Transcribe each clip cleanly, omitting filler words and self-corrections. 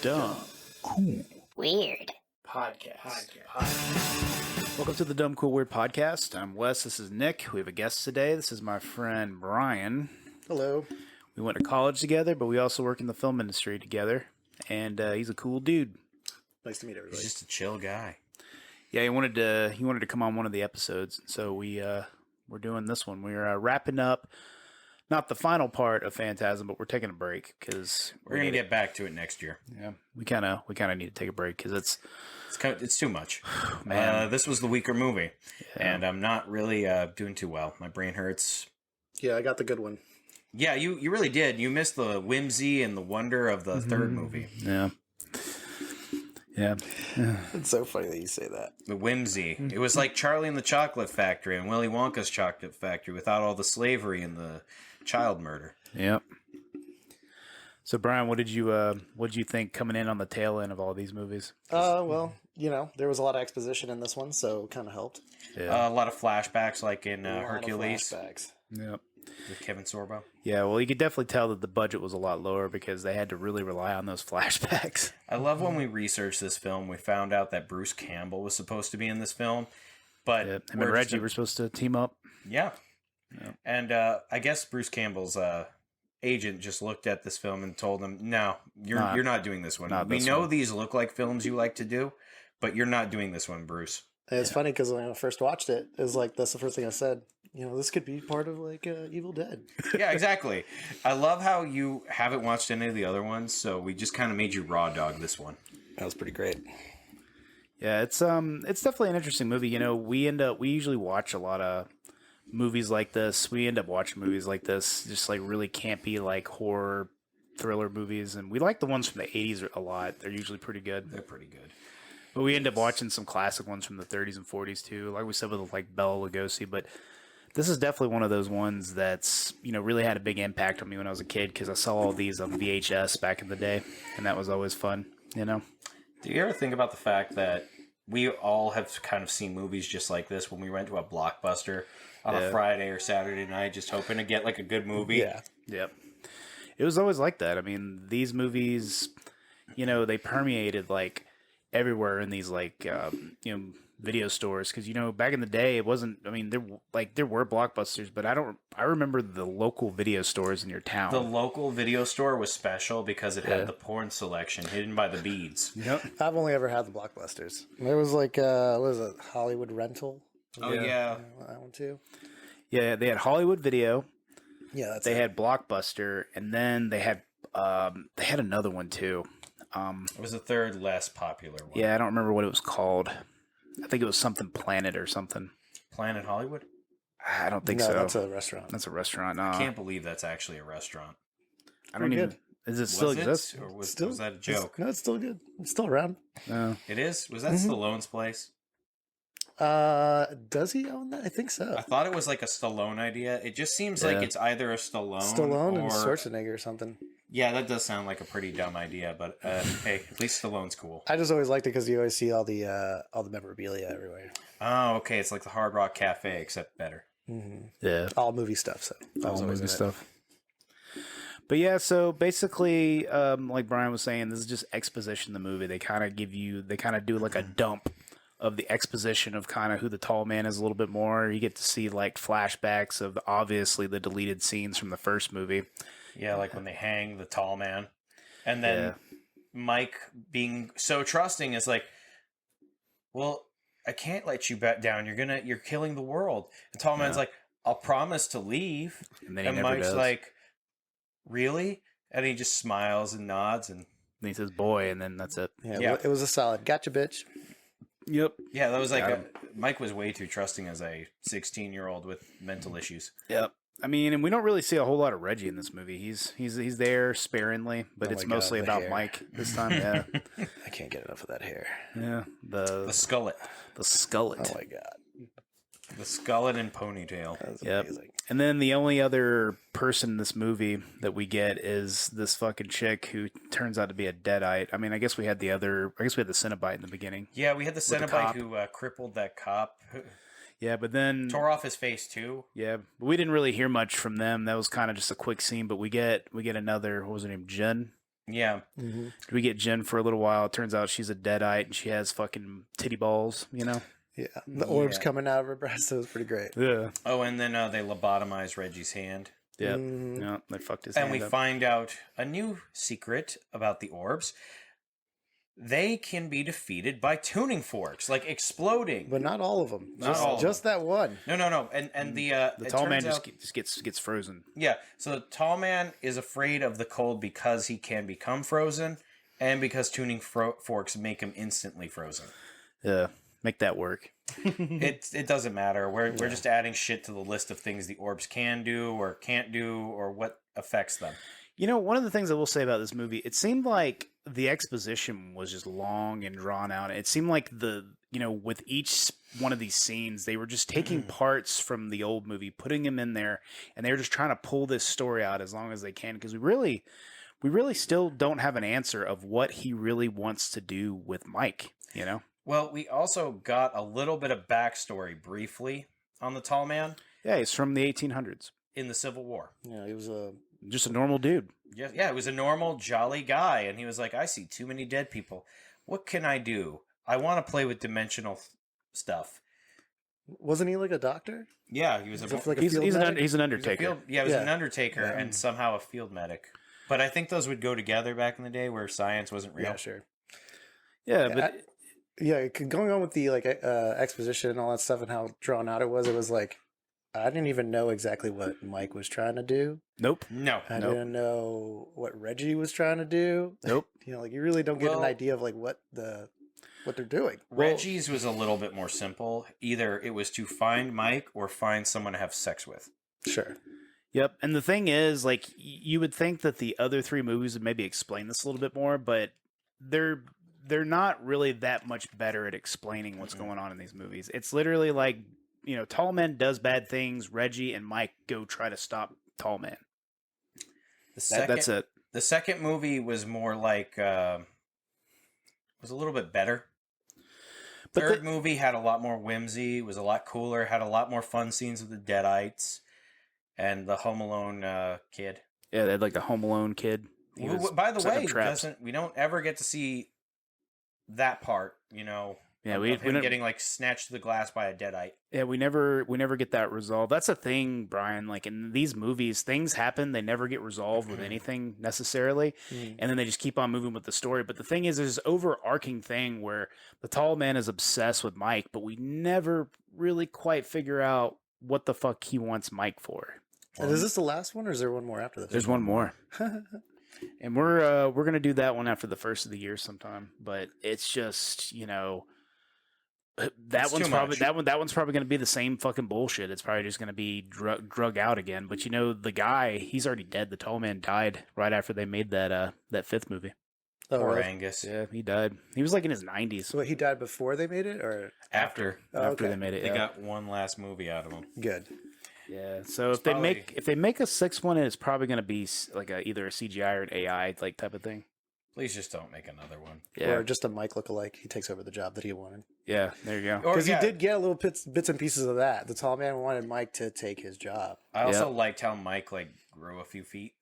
Dumb, Cool, Weird Podcast. Welcome to the Dumb, Cool, Weird Podcast. I'm Wes. This is Nick. We have a guest today. This is my friend Brian. Hello. We went to college together, but we also work in the film industry together. And he's a cool dude. Nice to meet everybody. He's just a chill guy. Yeah, he wanted to come on one of the episodes, so we're doing this one. We're wrapping up, not the final part of Phantasm, but we're taking a break because We're gonna get back to it next year. Yeah, we kind of need to take a break because It's too much. Man. This was the weaker movie, and I'm not really doing too well. My brain hurts. Yeah, I got the good one. Yeah, you really did. You missed the whimsy and the wonder of the third movie. Yeah. It's so funny that you say that. The whimsy. It was like Charlie and the Chocolate Factory and Willy Wonka's Chocolate Factory without all the slavery and the child murder. Yep. So Brian, what did you think coming in on the tail end of all these movies? Well, there was a lot of exposition in this one, so it kind of helped. Yeah. A lot of flashbacks, like in A lot of Hercules flashbacks. Yep. with Kevin Sorbo. Yeah, well, you could definitely tell that the budget was a lot lower because they had to really rely on those flashbacks. I love when we researched this film, we found out that Bruce Campbell was supposed to be in this film, but Him and Reggie were supposed to team up. Yeah. Yep. And I guess Bruce Campbell's agent just looked at this film and told him, "No, you're not doing this one. We know these look like films you like to do, but you're not doing this one, Bruce." And it's funny because when I first watched it, it was like, that's the first thing I said. This could be part of like Evil Dead. Yeah, exactly. I love how you haven't watched any of the other ones, so we just kind of made you raw dog this one. That was pretty great. Yeah, it's definitely an interesting movie. We usually watch a lot of movies like this. We end up watching movies like this, just like really campy, like horror thriller movies, and we like the ones from the 80s a lot. They're usually pretty good. They're pretty good. But we end up watching some classic ones from the 30s and 40s too, like we said with like Bela Lugosi. But this is definitely one of those ones that's really had a big impact on me when I was a kid because I saw all these on VHS back in the day, and that was always fun. Do you ever think about the fact that we all have kind of seen movies just like this when we went to a Blockbuster on a Friday or Saturday night, just hoping to get like a good movie? Yeah. Yep. It was always like that. I mean, these movies, they permeated like everywhere in these like video stores because back in the day it wasn't. I mean, there were Blockbusters, but I remember the local video stores in your town. The local video store was special because it had the porn selection hidden by the beads. Yep. I've only ever had the Blockbusters. There was like, what was it, Hollywood Rental? Oh yeah. That one too. Yeah, they had Hollywood Video. Yeah, They had Blockbuster, and then they had another one too. It was the third less popular one. Yeah, I don't remember what it was called. I think it was something Planet or something. Planet Hollywood? I don't think no, so. that's a restaurant. That's a restaurant. No. I can't believe that's actually a restaurant. I don't even. Does it still exist? Or was Still, that a joke? No, it's still good. It's still around. No. It is? Was that Stallone's place? Does he own that? I think so. I thought it was like a Stallone idea. It just seems like it's either a Stallone and or Schwarzenegger or something. Yeah, that does sound like a pretty dumb idea, but hey, at least Stallone's cool. I just always liked it because you always see all the memorabilia everywhere. Oh, okay. It's like the Hard Rock Cafe, except better. Mm-hmm. Yeah. All movie stuff. So that was All always movie in it. stuff. But yeah, so basically, like Brian was saying, this is just exposition. The movie they kind of do like a dump of the exposition of kind of who the tall man is a little bit more. You get to see like flashbacks of obviously the deleted scenes from the first movie. Yeah, like when they hang the tall man. And then Mike being so trusting is like, well, I can't let you back down. You're killing the world. The tall man's like, I'll promise to leave. And then he never Mike's does. like, really? And he just smiles and nods and he says boy, and then that's it. Yeah, it was a solid. Gotcha, bitch. Yep. yeah, that was like Mike was way too trusting as a 16-year-old with mental issues. Yep. I mean, and we don't really see a whole lot of Reggie in this movie. He's there sparingly, but Oh it's my God, mostly the about hair. Mike this time. Yeah. I can't get enough of that hair. Yeah. The skullet. The skullet. Oh my God. The skullet and ponytail. That's Yep. amazing. And then the only other person in this movie that we get is this fucking chick who turns out to be a deadite. I mean, I guess we had the Cenobite in the beginning. Yeah, we had the the Cenobite cop. who crippled that cop. Yeah, but then Tore off his face too. yeah, but we didn't really hear much from them. That was kind of just a quick scene. But we get another. What was her name? Jen. Yeah. We get Jen for a little while. It turns out she's a deadite and she has fucking titty balls, you know? Yeah, the orbs coming out of her breast. That was pretty great. Yeah. Oh, and then they lobotomize Reggie's hand. Yeah. Yeah. They fucked his And hand we up. find out a new secret about the orbs. They can be defeated by tuning forks, like exploding. But not all of them. Not all of just that one. No. And the tall man just gets frozen. Yeah. So the tall man is afraid of the cold because he can become frozen, and because tuning forks make him instantly frozen. Yeah. Make that work. It doesn't matter. We're just adding shit to the list of things the orbs can do or can't do or what affects them. You know, one of the things I will say about this movie, it seemed like the exposition was just long and drawn out. It seemed like with each one of these scenes, they were just taking parts from the old movie, putting them in there, and they were just trying to pull this story out as long as they can, because we really still don't have an answer of what he really wants to do with Mike, you know? Well, we also got a little bit of backstory briefly on the tall man. Yeah, he's from the 1800s. In the Civil War. Yeah, he was just a normal dude. Yeah, he was a normal, jolly guy, and he was like, I see too many dead people. What can I do? I want to play with dimensional stuff. Wasn't he like a doctor? Yeah, he was He's he's an undertaker. He was an undertaker and somehow a field medic. But I think those would go together back in the day where science wasn't real. Yeah, sure. Yeah, but... Going on with the exposition and all that stuff and how drawn out it was like, I didn't even know exactly what Mike was trying to do. Nope. No. I didn't know what Reggie was trying to do. Nope. You really don't get an idea of like what they're doing. Reggie's was a little bit more simple. Either it was to find Mike or find someone to have sex with. Sure. Yep. And the thing is, like, you would think that the other three movies would maybe explain this a little bit more, but they're not really that much better at explaining what's going on in these movies. It's literally like, Tall Man does bad things. Reggie and Mike go try to stop Tall Man. That's it. The second movie was more like, was a little bit better. But Third movie had a lot more whimsy, was a lot cooler, had a lot more fun scenes with the Deadites and the Home Alone kid. Yeah, they had like the Home Alone kid. By the way, we don't ever get to see that part, Yeah, we getting like snatched to the glass by a deadite. Yeah, we never get that resolved. That's a thing, Brian. Like in these movies, things happen; they never get resolved with anything necessarily, and then they just keep on moving with the story. But the thing is, there's this overarching thing where the tall man is obsessed with Mike, but we never really quite figure out what the fuck he wants Mike for. And is this the last one, or is there one more after this? There's one more. And we're gonna do that one after the first of the year sometime. But it's just that one's probably gonna be the same fucking bullshit. It's probably just gonna be drug out again. But the guy, he's already dead. The tall man died right after they made that fifth movie. Poor Angus. Yeah, he died. He was like in his 90s. So he died before they made it, or after they made it. They got one last movie out of him. Good. Yeah, so if they make a sixth one, it's probably going to be like either a CGI or an AI like type of thing. Please just don't make another one. Yeah. Or just a Mike lookalike. He takes over the job that he wanted. Yeah, there you go. Because he did get a little bits and pieces of that. The tall man wanted Mike to take his job. I also liked how Mike grew a few feet.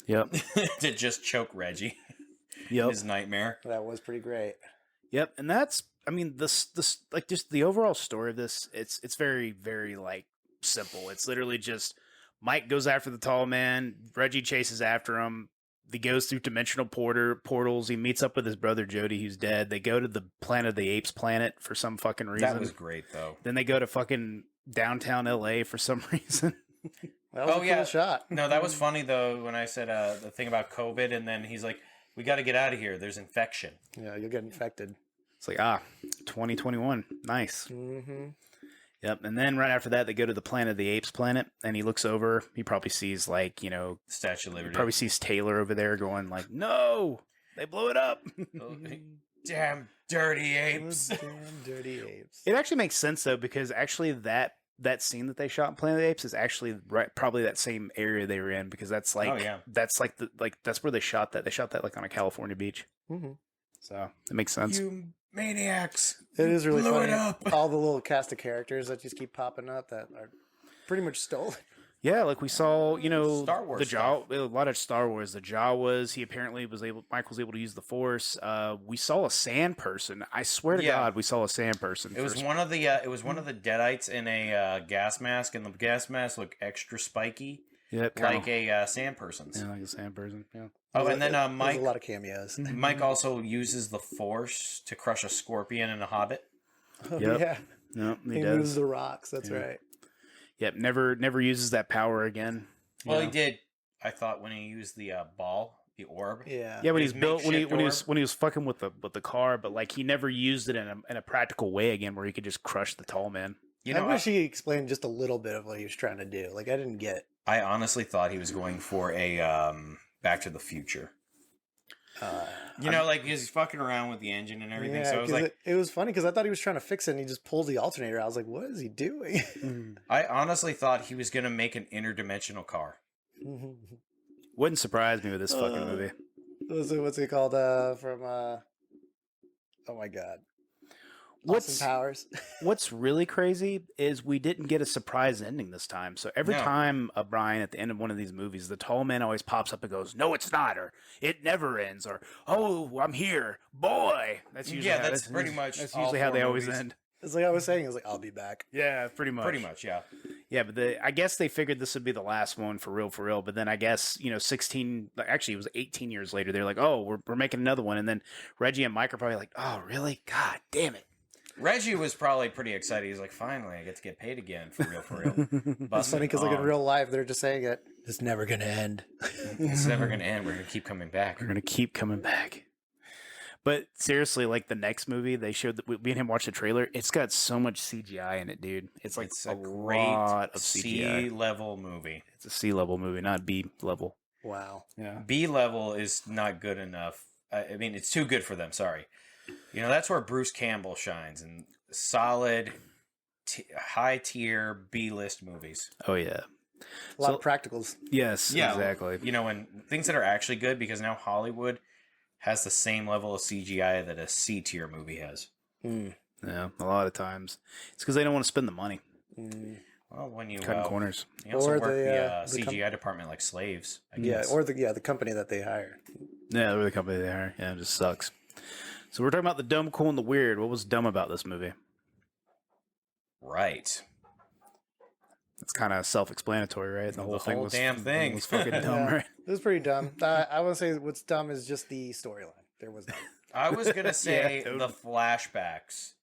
Yep. To just choke Reggie. Yep. His nightmare. That was pretty great. Yep, and that's this like just the overall story of this. It's very very simple. It's literally just Mike goes after the tall man. Reggie chases after him. He goes through dimensional portals. He meets up with his brother Jody, who's dead. They go to the Planet of the Apes planet for some fucking reason. That was great, though. Then they go to fucking downtown LA for some reason. That was a cool shot. No, that was funny, though, when I said the thing about COVID, and then he's like, we got to get out of here. There's infection. Yeah, you'll get infected. It's like, 2021. Nice. Mm-hmm. Yep, and then right after that, they go to the Planet of the Apes planet, and he looks over. He probably sees, Statue of Liberty. He probably sees Taylor over there going, no, they blew it up. Damn dirty apes. Damn dirty apes. It actually makes sense, though, because actually that scene that they shot in Planet of the Apes is actually probably that same area they were in, because that's that's where they shot that. They shot that on a California beach. Mm-hmm. So it makes sense. You maniacs. It is really blew funny. it up. All the little cast of characters that just keep popping up that are pretty much stolen. Yeah, like we saw, Star Wars the Jaw, a lot of Star Wars. The Jawas, he apparently Mike was able to use the Force. We saw a sand person. I swear to God, we saw a sand person. It was one of the Deadites in a gas mask, and the gas mask looked extra spiky, like a sand person's. Yeah, like a sand person. Yeah. Oh, and then Mike, a lot of cameos. Mike also uses the Force to crush a scorpion and a hobbit. Oh, Yep. yeah. No, He moves the rocks. That's right. Yep, never uses that power again. Well, he did. I thought when he used the ball, the orb. Yeah. Yeah, when His he's built when he makeshift was fucking with the car, but like he never used it in a practical way again, where he could just crush the tall man. I wish he explained just a little bit of what he was trying to do. Like I didn't get. I honestly thought he was going for a Back to the Future. Like he's fucking around with the engine and everything. Yeah, so I was like, it was funny because I thought he was trying to fix it, and he just pulls the alternator. I was like, what is he doing? I honestly thought he was gonna make an interdimensional car. Wouldn't surprise me with this fucking movie. What's it called? From oh my God. Austin Powers. What's really crazy is we didn't get a surprise ending this time. So every time, Brian, at the end of one of these movies, the tall man always pops up and goes, "No, it's not," or "It never ends," or "Oh, I'm here, boy." That's usually that's pretty much that's usually how they always end. It's like I was saying. It's like I'll be back. Yeah, pretty much. Pretty much, yeah. Yeah, but I guess they figured this would be the last one for real. But then I guess 16. Actually, it was 18 years later. They're like, "Oh, we're making another one," and then Reggie and Mike are probably like, "Oh, really? God damn it." Reggie was probably pretty excited. He's like, finally, I get to get paid again, for real. That's funny because like in real life, they're just saying it. It's never going to end. It's never going to end. We're going to keep coming back. We're going to keep coming back. But seriously, like the next movie, they showed that me and him watched the trailer. It's got so much CGI in it, dude. It's like it's a great lot of CGI. C-level movie. It's a C-level movie, not B-level. Wow. Yeah. B-level is not good enough. I mean, it's too good for them. Sorry. That's where Bruce Campbell shines in solid, high-tier B-list movies. Oh, yeah. A lot of practicals. Yes, exactly. And things that are actually good, because now Hollywood has the same level of CGI that a C-tier movie has. Yeah, a lot of times. It's because they don't want to spend the money. Well, when you cutting corners. You also work the CGI department like slaves, I guess. Or the company that they hire. Yeah, or the company they hire. Yeah, it just sucks. So we're talking about the dumb, cool, and the weird. What was dumb about this movie? Right. It's kind of self-explanatory, right? The whole thing was fucking dumb, right? It was pretty dumb. I want to say what's dumb is just the storyline. There was none. I was going to say the flashbacks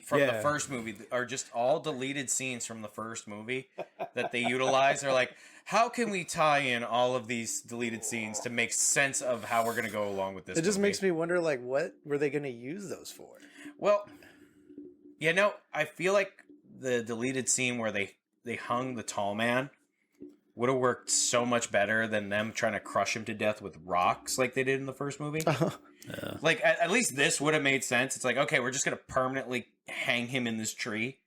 from the first movie are just all deleted scenes from the first movie that they utilize. They're like, how can we tie in all of these deleted scenes to make sense of how we're going to go along with this It just movie? makes me wonder, like, what were they going to use those for? Well, I feel like the deleted scene where they hung the tall man would have worked so much better than them trying to crush him to death with rocks like they did in the first movie. Yeah. Like, at least this would have made sense. It's like, okay, we're just going to permanently hang him in this tree.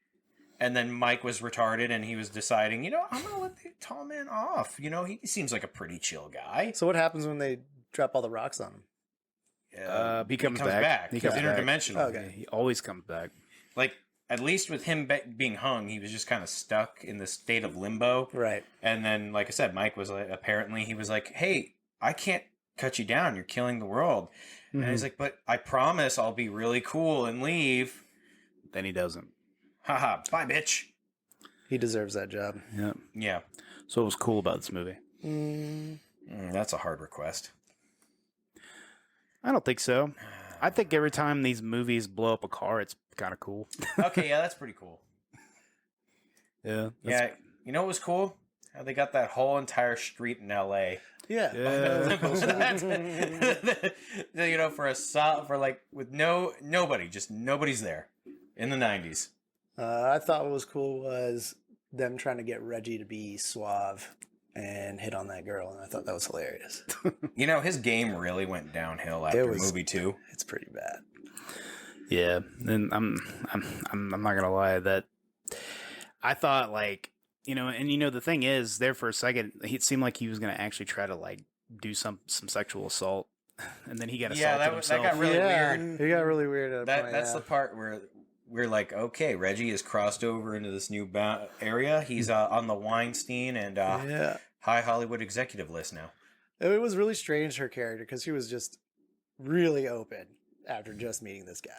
And then Mike was retarded and he was deciding, I'm going to let the tall man off. He seems like a pretty chill guy. So what happens when they drop all the rocks on him? He comes back. He's interdimensional. Okay. He always comes back. Like, at least with him being hung, he was just kind of stuck in this state of limbo. Right. And then, like I said, Mike was like, apparently he was like, hey, I can't cut you down. You're killing the world. And he's like, but I promise I'll be really cool and leave. Then he doesn't. Haha, bye, bitch. He deserves that job. Yeah. Yeah. So what was cool about this movie? That's a hard request. I don't think so. I think every time these movies blow up a car, it's kind of cool. Okay, yeah, that's pretty cool. Yeah. Yeah, you know what was cool? How they got that whole entire street in L.A. Yeah. With nobody, just nobody's there in the 90s. I thought what was cool was them trying to get Reggie to be suave and hit on that girl, and I thought that was hilarious. His game really went downhill after movie 2. It's pretty bad. Yeah, and I'm not gonna lie that I thought the thing is, there for a second, it seemed like he was gonna actually try to like do some sexual assault, and then he got assaulted himself. That got really weird. He got really weird. That's the part we're like, okay, Reggie has crossed over into this new area. He's on the Weinstein and High Hollywood executive list now. It was really strange, her character, because she was just really open after just meeting this guy.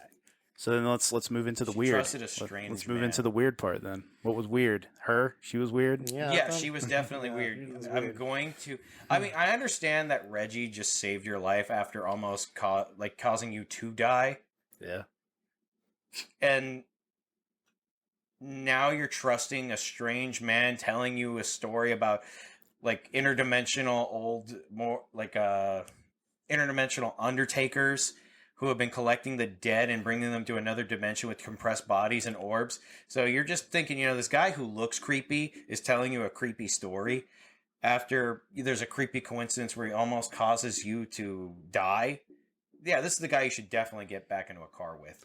So then let's move into the weird. Trusted a strange Let's move man. into the weird part then. What was weird? Her? She was weird? Yeah, she was definitely weird. I'm going to... I mean, I understand that Reggie just saved your life after almost causing you to die. Yeah. And now you're trusting a strange man telling you a story about like interdimensional undertakers who have been collecting the dead and bringing them to another dimension with compressed bodies and orbs. So you're just thinking, this guy who looks creepy is telling you a creepy story after there's a creepy coincidence where he almost causes you to die. Yeah, this is the guy you should definitely get back into a car with.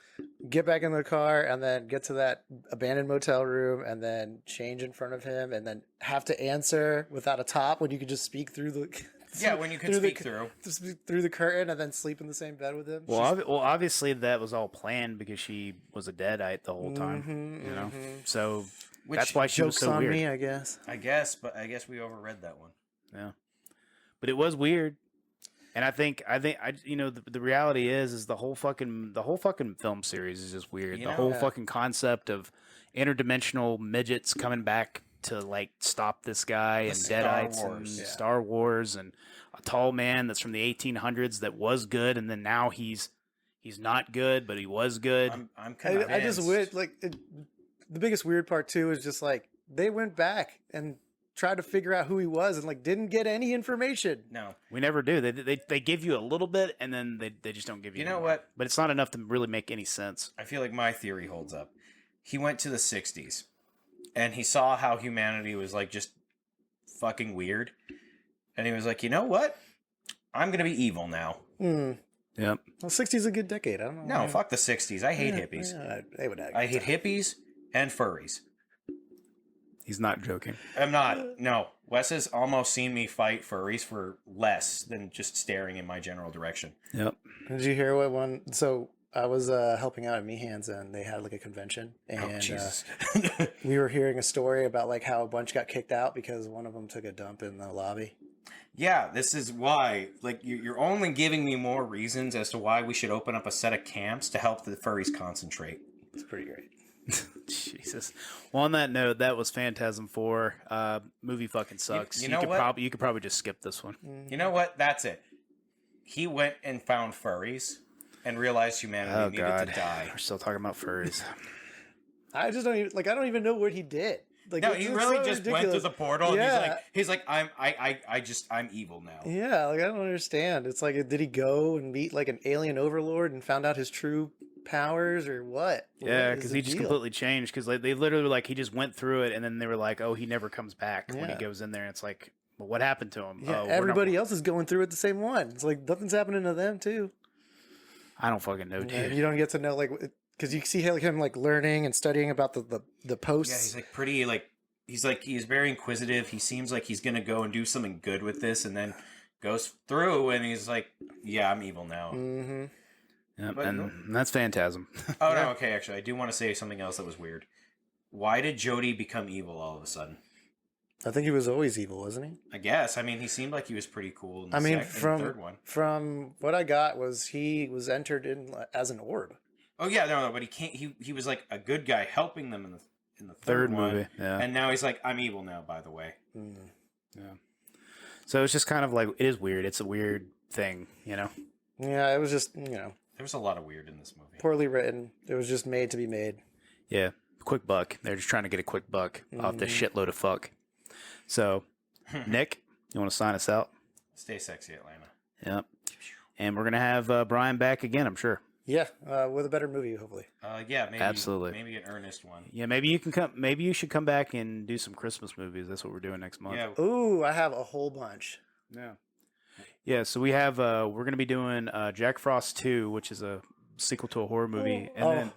Get back in the car and then get to that abandoned motel room and then change in front of him and then have to answer without a top when you could just speak through the... Yeah, when you can speak through the curtain and then sleep in the same bed with him. Well, obviously that was all planned because she was a deadite the whole time, So that's why she was so on weird. Me, I guess. I guess we overread that one. Yeah, but it was weird, and I think the reality is the whole fucking film series is just weird. The whole fucking concept of interdimensional midgets coming back to like stop this guy and deadites and Star Wars and a tall man that's from the 1800s that was good and then now he's not good but he was good. I'm convinced. I just wish the biggest weird part too is just like they went back and tried to figure out who he was and like didn't get any information. No, we never do. They give you a little bit and then they just don't give you. You know more. what? But it's not enough to really make any sense. I feel like my theory holds up. He went to the 60s. And he saw how humanity was like just fucking weird. And he was like, you know what? I'm going to be evil now. Mm. Yep. Well, 60s is a good decade. I don't know. No, fuck the 60s. I hate hippies. Yeah, they would I hate hippies and furries. He's not joking. I'm not. No. Wes has almost seen me fight furries for less than just staring in my general direction. Yep. Did you hear what one... So... I was helping out at Meehan's and they had like a convention and we were hearing a story about like how a bunch got kicked out because one of them took a dump in the lobby. Yeah, this is why like you're only giving me more reasons as to why we should open up a set of camps to help the furries concentrate. It's pretty great. Jesus. Well, on that note, that was Phantasm IV. Movie fucking sucks. You could probably just skip this one. You know what? That's it. He went and found furries. And realized humanity needed to die. We're still talking about furries. I just don't even know what he did. Like, no, he really just went through the portal. Yeah. And he's like, I'm evil now. Yeah, like I don't understand. It's like, did he go and meet like an alien overlord and found out his true powers or what? Yeah, because he just completely changed. Because like, they literally like he just went through it, and then they were like, oh, he never comes back when he goes in there. And it's like, well, what happened to him? Yeah, everybody else is going through it the same one. It's like nothing's happening to them too. I don't fucking know, dude. And you don't get to know, like, because you see him, like, learning and studying about the posts. Yeah, he's, like, pretty, like, he's very inquisitive. He seems like he's going to go and do something good with this, and then goes through, and he's like, yeah, I'm evil now. Mm-hmm. Yep, and that's Phantasm. Oh, no, okay, actually, I do want to say something else that was weird. Why did Jody become evil all of a sudden? I think he was always evil, wasn't he? I guess. I mean, he seemed like he was pretty cool in the third one. From what I got was he was entered in as an orb. Oh yeah, no, but he can't. He was like a good guy helping them in the third one, movie. Yeah, and now he's like, I'm evil now. By the way. Mm. Yeah. So it's just kind of like it is weird. It's a weird thing, Yeah, it was just there was a lot of weird in this movie. Poorly written. It was just made to be made. Yeah, quick buck. They're just trying to get a quick buck off this shitload of fuck. So, Nick, you want to sign us out? Stay sexy, Atlanta. Yep. And we're going to have Brian back again, I'm sure. Yeah, with a better movie, hopefully. Yeah, maybe. Absolutely. Maybe an earnest one. Yeah, maybe you can come. Maybe you should come back and do some Christmas movies. That's what we're doing next month. Yeah. Ooh, I have a whole bunch. Yeah. Yeah, so we have, we're going to be doing Jack Frost 2, which is a sequel to a horror movie. And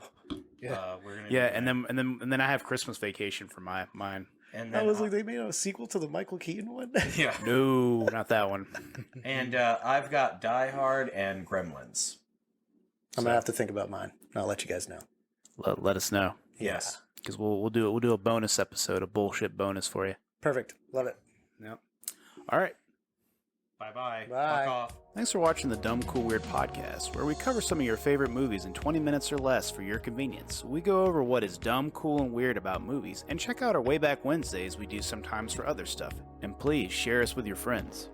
then I have Christmas Vacation for mine. And then, I was like, they made a sequel to the Michael Keaton one? Yeah. No, not that one. And I've got Die Hard and Gremlins. I'm going to have to think about mine. I'll let you guys know. let us know. Yes. Because we'll do a bonus episode, a bullshit bonus for you. Perfect. Love it. Yep. All right. Bye-bye. Bye. Fuck off. Thanks for watching the Dumb Cool Weird podcast, where we cover some of your favorite movies in 20 minutes or less for your convenience. We go over what is dumb, cool, and weird about movies, and check out our Way Back Wednesdays we do sometimes for other stuff. And please share us with your friends.